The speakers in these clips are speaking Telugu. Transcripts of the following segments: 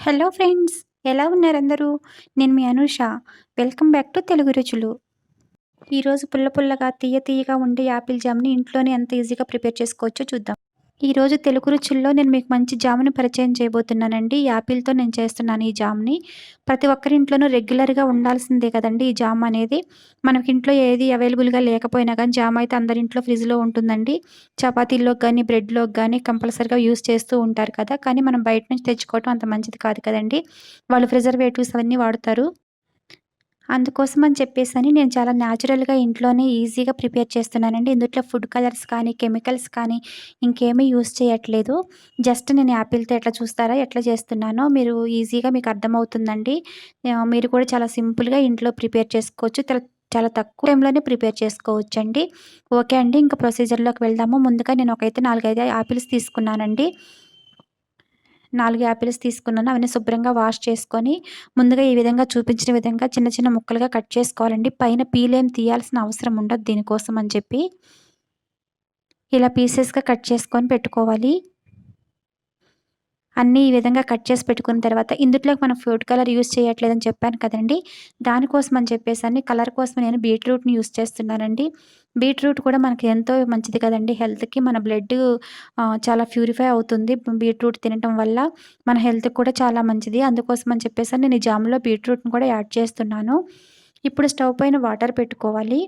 హలో ఫ్రెండ్స్, ఎలా ఉన్నారందరూ? నేను మీ Anusha. Welcome back to Telugu Ruchulu. ఈరోజు పుల్ల పుల్లగా, తియ్య తియ్యగా ఉండే యాపిల్ జామ్‌ని ఇంట్లోనే ఎంత ఈజీగా ప్రిపేర్ చేసుకోవచ్చో చూద్దాం. ఈరోజు తెలుగు రుచుల్లో నేను మీకు మంచి జామ్‌ని పరిచయం చేయబోతున్నానండి. యాపిల్‌తో నేను చేస్తున్నాను ఈ జామ్‌ని. ప్రతి ఒక్కరి ఇంట్లోనూ రెగ్యులర్‌గా ఉండాల్సిందే కదండీ ఈ జామ్ అనేది. మనకి ఇంట్లో ఏది అవైలబుల్‌గా లేకపోయినా గానీ జామ్ అయితే అందరి ఇంట్లో ఫ్రిడ్జ్‌లో ఉంటుందండి. చపాతీల్లోకి గానీ, బ్రెడ్‌లోకి గానీ కంపల్సరీగా యూజ్ చేస్తూ ఉంటారు కదా! కానీ మనం బయట నుంచి తెచ్చుకోవటం అంత మంచిది కాదు కదండీ. వాళ్ళు ప్రిజర్వేటివ్స్ అవన్నీ వాడతారు. అందుకోసమని చెప్పేసని నేను చాలా న్యాచురల్‌గా ఇంట్లోనే ఈజీగా ప్రిపేర్ చేస్తున్నానండి. ఇందుట్లో ఫుడ్ కలర్స్ కానీ, కెమికల్స్ కానీ ఇంకేమీ యూజ్ చేయట్లేదు. జస్ట్ నేను యాపిల్‌తో ఎట్లా చూస్తారా ఎట్లా చేస్తున్నానో మీరు ఈజీగా మీకు అర్థమవుతుందండి. మీరు కూడా చాలా సింపుల్‌గా ఇంట్లో ప్రిపేర్ చేసుకోవచ్చు. చాలా తక్కువ టైంలోనే ప్రిపేర్ చేసుకోవచ్చండి. ఓకే అండి. ఇంక ప్రొసీజర్‌లోకి వెళ్దాము. ముందుగా నేను 4, 5 యాపిల్స్ తీసుకున్నానండి. 4 యాపిల్స్ తీసుకున్నాను. అవన్నీ శుభ్రంగా వాష్ చేసుకొని, ముందుగా ఈ విధంగా చూపించిన విధంగా చిన్న చిన్న ముక్కలుగా కట్ చేసుకోవాలండి. పైన పీలేం తీయాల్సిన అవసరం ఉండదు దీనికోసం అని చెప్పి. ఇలా పీసెస్‌గా కట్ చేసుకొని పెట్టుకోవాలి. అన్నీ ఈ విధంగా కట్ చేసి పెట్టుకున్న తర్వాత ఇందుట్లోకి మనం ఫుడ్ కలర్ యూజ్ చేయట్లేదని చెప్పాను కదండీ! దానికోసం అని చెప్పేసని కలర్ కోసం నేను బీట్రూట్‌ని యూజ్ చేస్తున్నానండి. బీట్రూట్ కూడా మనకి ఎంతో మంచిది కదండీ హెల్త్‌కి. మన బ్లడ్ చాలా ప్యూరిఫై అవుతుంది. బీట్రూట్ తినటం వల్ల మన హెల్త్‌కి కూడా చాలా మంచిది. అందుకోసం అని చెప్పేసని నేను ఈ జామ్‌లో బీట్రూట్‌ని కూడా యాడ్ చేస్తున్నాను. ఇప్పుడు స్టవ్ పైన వాటర్ పెట్టుకోవాలి.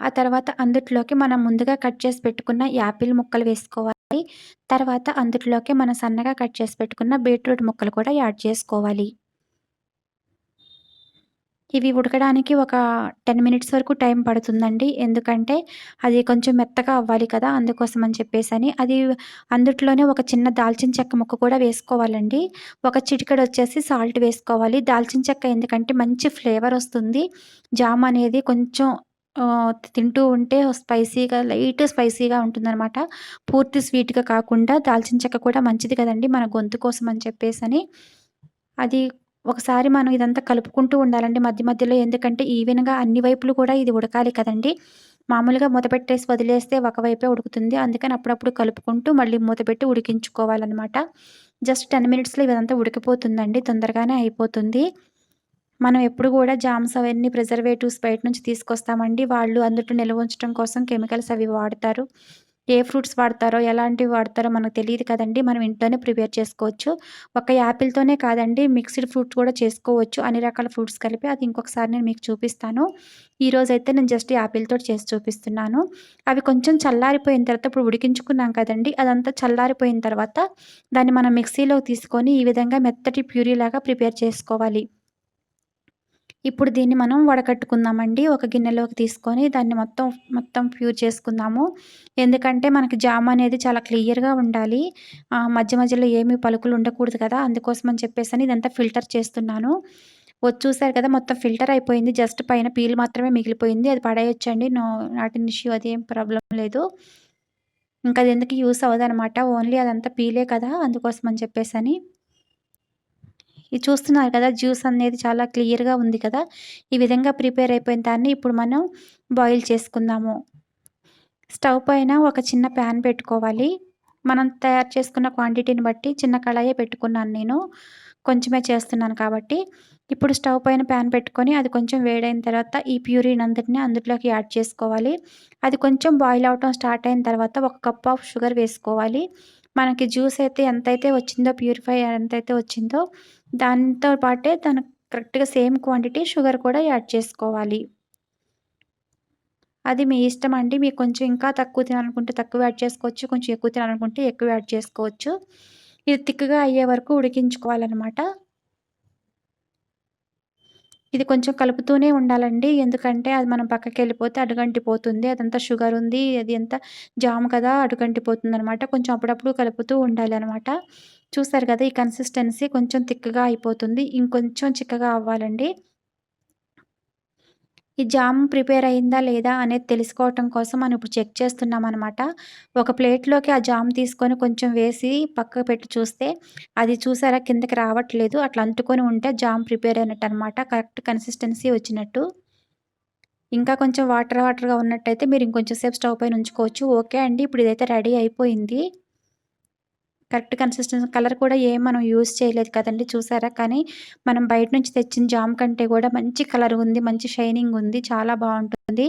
ఆ తర్వాత అందుట్లోకి మనం ముందుగా కట్ చేసి పెట్టుకున్న యాపిల్ ముక్కలు వేసుకోవాలి. తర్వాత అందుట్లోకి మనం సన్నగా కట్ చేసి పెట్టుకున్న బీట్రూట్ ముక్కలు కూడా యాడ్ చేసుకోవాలి. ఇవి ఉడకడానికి ఒక 10 మినిట్స్ వరకు టైం పడుతుందండి. ఎందుకంటే అది కొంచెం మెత్తగా అవ్వాలి కదా! అందుకోసం అని చెప్పేసని. అందుట్లోనే ఒక చిన్న దాల్చిన చెక్క ముక్క కూడా వేసుకోవాలండి. ఒక చిటికెడొచ్చేసి సాల్ట్ వేసుకోవాలి. దాల్చిన చెక్క ఎందుకంటే మంచి ఫ్లేవర్ ఒస్తుంది. జామ్ అనేది కొంచెం తింటూ ఉంటే లైట్ స్పైసీగా ఉంటుందనమాట. పూర్తి స్వీట్‌గా కాకుండా దాల్చిన చెక్క కూడా మంచిది కదండీ మన గొంతు కోసం అని చెప్పేసని. అది ఒకసారి మనం ఇదంతా కలుపుకుంటూ ఉండాలండి మధ్య మధ్యలో. ఎందుకంటే ఈవెన్‌గా అన్ని వైపులు కూడా ఇది ఉడకాలి కదండీ. మామూలుగా మూత పెట్టేసి వదిలేస్తే ఒకవైపే ఉడుకుతుంది. అందుకని అప్పుడప్పుడు కలుపుకుంటూ మళ్ళీ మూత పెట్టి ఉడికించుకోవాలనమాట. జస్ట్ 10 మినిట్స్‌లో ఇదంతా ఉడికిపోతుందండి. తొందరగానే అయిపోతుంది. మనం ఎప్పుడు గూడా జామ్స్ అవన్నీ ప్రిజర్వేటివ్స్ బయట నుంచి తీసుకొస్తామండి. వాళ్ళు అందులో నిల్వ ఉంచడం కోసం కెమికల్స్ అవి వాడతారు. ఏ ఫ్రూట్స్ వాడతారో, ఎలాంటివి వాడతారో మనకు తెలీదు కదండీ. మనం ఇంట్లోనే ప్రిపేర్ చేసుకోవచ్చు. ఒక యాపిల్‌తోనే కాదండి మిక్స్డ్ ఫ్రూట్స్ కూడా చేసుకోవచ్చు. అన్ని రకాల ఫ్రూట్స్ కలిపి అది ఇంకొకసారి నేను మీకు చూపిస్తాను. ఈరోజైతే నేను జస్ట్ యాపిల్‌తోటి చేసి చూపిస్తున్నాను. అవి కొంచెం చల్లారిపోయిన తర్వాత ఇప్పుడు ఉడికించుకున్నాం కదండీ! అదంతా చల్లారిపోయిన తర్వాత దాన్ని మనం మిక్సీలోకి తీసుకొని ఈ విధంగా మెత్తటి ప్యూరీలాగా ప్రిపేర్ చేసుకోవాలి. ఇప్పుడు దీన్ని మనం వడకట్టుకుందామండి. ఒక గిన్నెలోకి తీసుకొని దాన్ని మొత్తం ప్యూర్ చేసుకుందాము. ఎందుకంటే మనకి జామ్ అనేది చాలా క్లియర్‌గా ఉండాలి. మధ్య మధ్యలో ఏమి పలుకులు ఉండకూడదు కదా! అందుకోసమని చెప్పేసని ఇదంతా ఫిల్టర్ చేస్తున్నాను. చూసారు కదా! మొత్తం ఫిల్టర్ అయిపోయింది. జస్ట్ పైన పీల్ మాత్రమే మిగిలిపోయింది. అది పడేయొచ్చండి. నాట్ ఎన్ ఇష్యూ అదేం ప్రాబ్లమ్ లేదు. ఇంకా అది ఎందుకు యూజ్ అవ్వదనమాట. ఓన్లీ అదంతా పీలే కదా! అందుకోసమని చెప్పేసని. ఇది చూస్తున్నారు కదా! జ్యూస్ అనేది చాలా క్లియర్‌గా ఉంది కదా! ఈ విధంగా ప్రిపేర్ అయిపోయిన దాన్ని ఇప్పుడు మనం బాయిల్ చేసుకుందాము. స్టవ్ పైన ఒక చిన్న ప్యాన్ పెట్టుకోవాలి. మనం తయారు చేసుకున్న క్వాంటిటీని బట్టి చిన్న కళాయే పెట్టుకున్నాను నేను. కొంచెమే చేస్తున్నాను కాబట్టి. ఇప్పుడు స్టవ్ పైన ప్యాన్ పెట్టుకొని అది కొంచెం వేడైన తర్వాత ఈ ప్యూరీనంతటిని అందులోకి యాడ్ చేసుకోవాలి. అది కొంచెం బాయిల్ అవ్వటం స్టార్ట్ అయిన తర్వాత ఒక కప్ ఆఫ్ షుగర్ వేసుకోవాలి. మనకి జ్యూస్ అయితే ఎంతైతే వచ్చిందో ప్యూరిఫై ఎంతైతే వచ్చిందో దాంతో పాటే దానికి కరెక్ట్‌గా సేమ్ క్వాంటిటీ షుగర్ కూడా యాడ్ చేసుకోవాలి. అది మీ ఇష్టమండి. మీకు కొంచెం ఇంకా తక్కువ తినాలనుకుంటే తక్కువ యాడ్ చేసుకోవచ్చు. కొంచెం ఎక్కువ తినాలనుకుంటే ఎక్కువ యాడ్ చేసుకోవచ్చు. ఇది తిక్‌గా అయ్యే వరకు ఉడికించుకోవాలనమాట. ఇది కొంచెం కలుపుతూనే ఉండాలండి. ఎందుకంటే అది మనం పక్కకెళ్ళిపోతే అడుగంటిపోతుంది. అదంతా షుగర్ ఉంది. అది అంతా జామ్ కదా! అడుగంటిపోతుందనమాట. కొంచెం అప్పుడప్పుడు కలుపుతూ ఉండాలనమాట. చూసారు కదా! ఈ కన్సిస్టెన్సీ కొంచెం థిక్‌గా అయిపోతుంది. ఇంకొంచెం చిక్కగా అవ్వాలండి. ఈ జామ్ ప్రిపేర్ అయిందా లేదా అనేది తెలుసుకోవటం కోసం మనం ఇప్పుడు చెక్ చేస్తున్నామనమాట. ఒక ప్లేట్‌లోకి ఆ జామ్ తీసుకొని కొంచెం వేసి పక్కకు పెట్టి చూస్తే అది చూసారా కిందకి రావట్లేదు. అట్లా అంటుకొని ఉంటే జామ్ ప్రిపేర్ అయినట్టనమాట. కరెక్ట్ కన్సిస్టెన్సీ వచ్చినట్టు. ఇంకా కొంచెం వాటర్‌గా ఉన్నట్టయితే మీరు ఇంకొంచెం సేపు స్టవ్ పైన ఉంచుకోవచ్చు. ఓకే అండి. ఇప్పుడు ఇదైతే రెడీ అయిపోయింది. కరెక్ట్ కన్సిస్టెన్సీ కలర్ కూడా ఏం మనం యూజ్ చేయలేదు కదండీ చూసారా? కానీ మనం బయట నుంచి తెచ్చిన జామ్ కంటే కూడా మంచి కలర్ ఉంది. మంచి షైనింగ్ ఉంది. చాలా బావుంటుంది.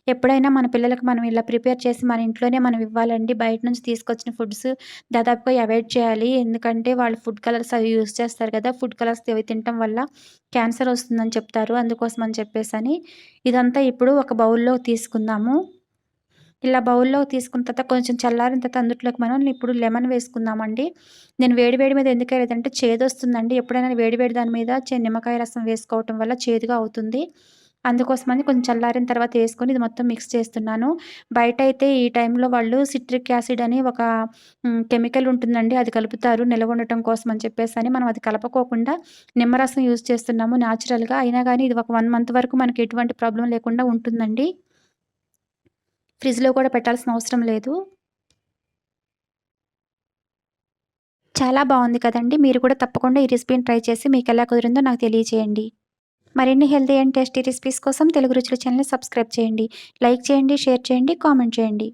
ఎప్పుడైనా మన పిల్లలకి మనం ఇలా ప్రిపేర్ చేసి మన ఇంట్లోనే మనం ఇవ్వాలండి. బయట నుంచి తీసుకొచ్చిన ఫుడ్స్ దాదాపుగా అవాయిడ్ చేయాలి. ఎందుకంటే వాళ్ళు ఫుడ్ కలర్స్ అవి యూజ్ చేస్తారు కదా! ఫుడ్ కలర్స్ అవి తినటం వల్ల క్యాన్సర్ వస్తుందని చెప్తారు. అందుకోసం అని చెప్పేసని ఇదంతా ఇప్పుడు ఒక బౌల్‌లో తీసుకుందాము. ఇలా బౌల్‌లోకి తీసుకున్న తర్వాత కొంచెం చల్లారిన తర్వాత అందుట్లోకి మనం ఇప్పుడు లెమన్ వేసుకుందామండి. నేను వేడి వేడి మీద ఎందుకేయలేదంటే చేదొస్తుందండి. ఎప్పుడైనా వేడి వేడి దాని మీద నిమ్మకాయ రసం వేసుకోవటం వల్ల చేదుగా అవుతుంది. అందుకోసమని కొంచెం చల్లారిన తర్వాత ఏసుకొని ఇది మొత్తం మిక్స్ చేస్తున్నాను. బయటైతే ఈ టైంలో వాళ్ళు సిట్రిక్ యాసిడ్ అని ఒక కెమికల్ ఉంటుందండి. అది కలుపుతారు నిలవుండటం కోసం అని చెప్పేసని. మనం అది కలపకోకుండా నిమ్మరసం యూజ్ చేస్తున్నాము నేచురల్‌గా. అయినా గాని ఇది ఒక 1 మంత్ వరకు మనకి ఎటువంటి ప్రాబ్లమ్ లేకుండా ఉంటుందండి. ఫ్రిడ్జ్‌లో కూడా పెట్టాల్సిన అవసరం లేదు. చాలా బావుంది కదండీ! మీరు కూడా తప్పకుండా ఈ రెసిపీని ట్రై చేసి మీకెలా కుదిరిందో నాకు తెలియచేయండి. మరిన్ని హెల్తీ అండ్ టేస్టీ రెసిపీస్ కోసం తెలుగు రుచుల ఛానెల్‌ని సబ్స్క్రైబ్ చేయండి. లైక్ చేయండి, షేర్ చేయండి, కామెంట్ చేయండి.